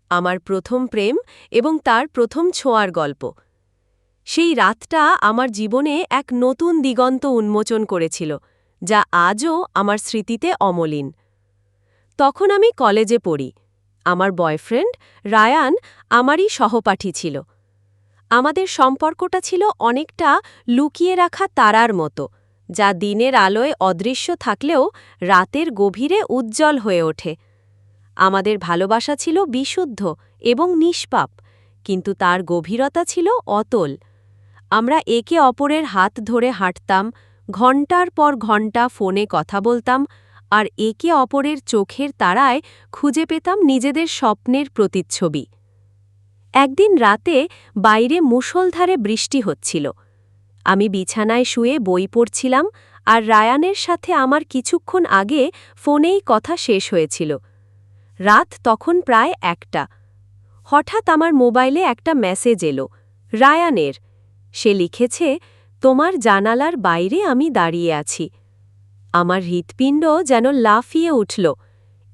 আমার প্রথম প্রেম এবং তার প্রথম ছোঁয়ার গল্প। সেই রাতটা আমার জীবনে এক নতুন দিগন্ত উন্মোচন করেছিল, যা আজও আমার স্মৃতিতে অমলিন। তখন আমি কলেজে পড়ি। আমার বয়ফ্রেন্ড রায়ান আমারই সহপাঠী ছিল। আমাদের সম্পর্কটা ছিল অনেকটা লুকিয়ে রাখা তারার মতো, যা দিনের আলোয় অদৃশ্য থাকলেও রাতের গভীরে উজ্জ্বল হয়ে ওঠে। আমাদের ভালোবাসা ছিল বিশুদ্ধ এবং নিষ্পাপ, কিন্তু তার গভীরতা ছিল অতল। আমরা একে অপরের হাত ধরে হাঁটতাম, ঘণ্টার পর ঘণ্টা ফোনে কথা বলতাম, আর একে অপরের চোখের তারায় খুঁজে পেতাম নিজেদের স্বপ্নের প্রতিচ্ছবি। একদিন রাতে বাইরে মুষলধারে বৃষ্টি হচ্ছিল। আমি বিছানায় শুয়ে বই পড়ছিলাম, আর রায়ানের সাথে আমার কিছুক্ষণ আগে ফোনেই কথা শেষ হয়েছিল। রাত তখন প্রায় 1টা। হঠাৎ আমার মোবাইলে একটা মেসেজ এলো, রায়ানের। সে লিখেছে, তোমার জানালার বাইরে আমি দাঁড়িয়ে আছি। আমার হৃৎপিণ্ড যেন লাফিয়ে উঠল।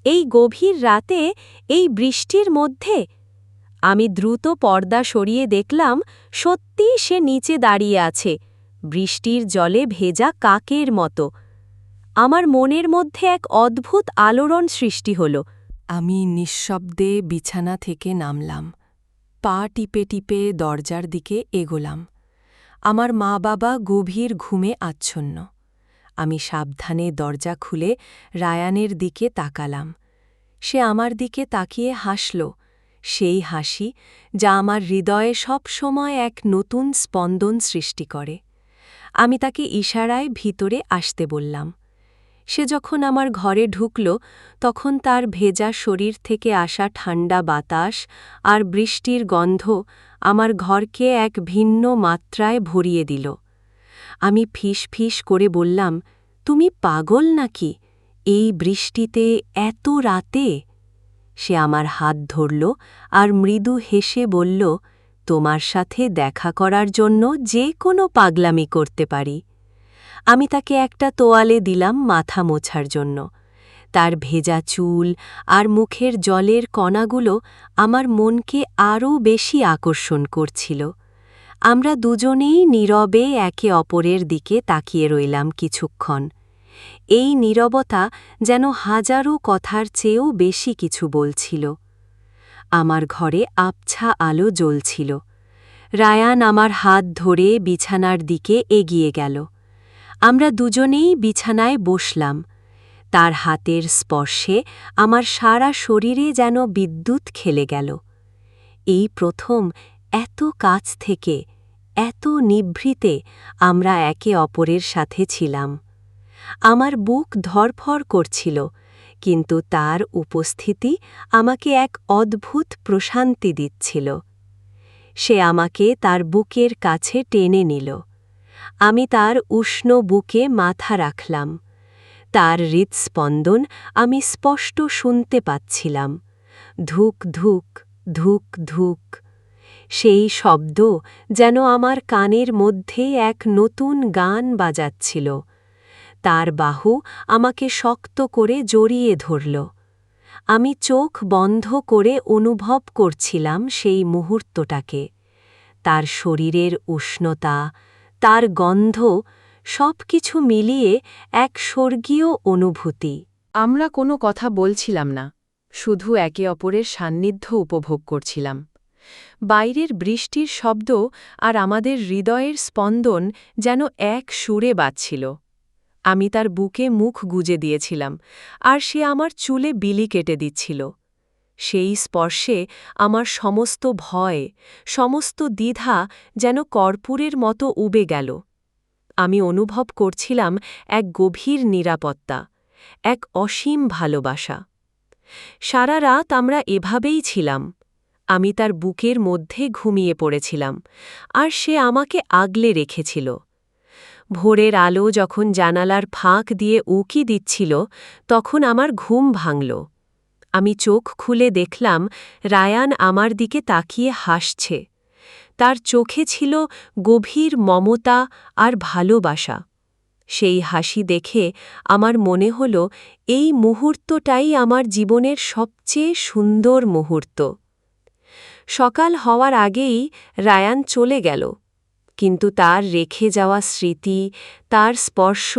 এই গভীর রাতে, এই বৃষ্টির মধ্যে! আমি দ্রুত পর্দা সরিয়ে দেখলাম, সত্যি সে নিচে দাঁড়িয়ে আছে, বৃষ্টির জলে ভেজা কাকের মতো। আমার মনের মধ্যে এক অদ্ভুত আলোড়ন সৃষ্টি হল। আমি নিঃশব্দে বিছানা থেকে নামলাম, পা টিপে টিপে দরজার দিকে এগোলাম। আমার মা-বাবা গভীর ঘুমে আচ্ছন্ন। আমি সাবধানে দরজা খুলে রায়ানের দিকে তাকালাম। সে আমার দিকে তাকিয়ে হাসল, সেই হাসি যা আমার হৃদয়ে সব সময় এক নতুন স্পন্দন সৃষ্টি করে। আমি তাকে ইশারায় ভিতরে আসতে বললাম। সে যখন আমার ঘরে ঢুকল, তখন তার ভেজা শরীর থেকে আসা ঠান্ডা বাতাস আর বৃষ্টির গন্ধ আমার ঘরকে এক ভিন্ন মাত্রায় ভরিয়ে দিল। আমি ফিস ফিস করে বললাম, তুমি পাগল নাকি, এই বৃষ্টিতে, এত রাতে? সে আমার হাত ধরল আর মৃদু হেসে বলল, তোমার সাথে দেখা করার জন্য যে কোনো পাগলামি করতে পারি। আমি তাকে একটা তোয়ালে দিলাম মাথা মোছার জন্য। তার ভেজা চুল আর মুখের জলের কণাগুলো আমার মনকে আরও বেশি আকর্ষণ করছিল। আমরা দুজনেই নীরবে একে অপরের দিকে তাকিয়ে রইলাম কিছুক্ষণ। এই নীরবতা যেন হাজারো কথার চেয়েও বেশি কিছু বলছিল। আমার ঘরে আবছা আলো জ্বলছিল। রায়ান আমার হাত ধরে বিছানার দিকে এগিয়ে গেল। আমরা দুজনেই বিছানায় বসলাম। তার হাতের স্পর্শে আমার সারা শরীরে যেন বিদ্যুৎ খেলে গেল। এই প্রথম এত কাছ থেকে, এত নিভৃতে আমরা একে অপরের সাথে ছিলাম। আমার বুক ধড়ফড় করছিল, কিন্তু তার উপস্থিতি আমাকে এক অদ্ভুত প্রশান্তি দিচ্ছিল। সে আমাকে তার বুকের কাছে টেনে নিল। আমি তার উষ্ণ বুকে মাথা রাখলাম। তার হৃৎস্পন্দন আমি স্পষ্ট শুনতে পাচ্ছিলাম, ধুক ধুক, ধুক ধুক। সেই শব্দ যেন আমার কানের মধ্যে এক নতুন গান বাজাচ্ছিল। তার বাহু আমাকে শক্ত করে জড়িয়ে ধরল। আমি চোখ বন্ধ করে অনুভব করছিলাম সেই মুহূর্তটাকে। তার শরীরের উষ্ণতা, তার গন্ধ, সব কিছু মিলিয়ে এক স্বর্গীয় অনুভূতি। আমরা কোনো কথা বলছিলাম না, শুধু একে অপরের সান্নিধ্য উপভোগ করছিলাম। বাইরের বৃষ্টির শব্দ আর আমাদের হৃদয়ের স্পন্দন যেন এক সুরে বাজছিল। আমি তার বুকে মুখ গুজে দিয়েছিলাম, আর সে আমার চুলে বিলি কেটে দিচ্ছিল। সেই স্পর্শে আমার সমস্ত ভয়, সমস্ত দ্বিধা যেন কর্পূরের মতো উবে গেল। আমি অনুভব করছিলাম এক গভীর নিরাপত্তা, এক অসীম ভালোবাসা। সারা রাত আমরা এভাবেই ছিলাম। আমি তার বুকের মধ্যে ঘুমিয়ে পড়েছিলাম, আর সে আমাকে আগলে রেখেছিল। ভোরের আলো যখন জানালার ফাঁক দিয়ে উঁকি দিচ্ছিল, তখন আমার ঘুম ভাঙল। আমি চোখ খুলে দেখলাম রায়ান আমার দিকে তাকিয়ে হাসছে। তার চোখে ছিল গভীর মমতা আর ভালোবাসা। সেই হাসি দেখে আমার মনে হল, এই মুহূর্তটাই আমার জীবনের সবচেয়ে সুন্দর মুহূর্ত। সকাল হওয়ার আগেই রায়ান চলে গেল, কিন্তু তার রেখে যাওয়া স্মৃতি, তার স্পর্শ,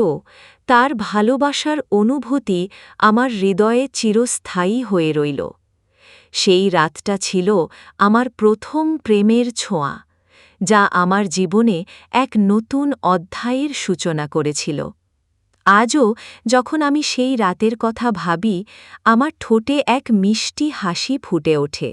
তার ভালোবাসার অনুভূতি আমার হৃদয়ে চিরস্থায়ী হয়ে রইল। সেই রাতটা ছিল আমার প্রথম প্রেমের ছোঁয়া, যা আমার জীবনে এক নতুন অধ্যায়ের সূচনা করেছিল। আজও যখন আমি সেই রাতের কথা ভাবি, আমার ঠোঁটে এক মিষ্টি হাসি ফুটে ওঠে।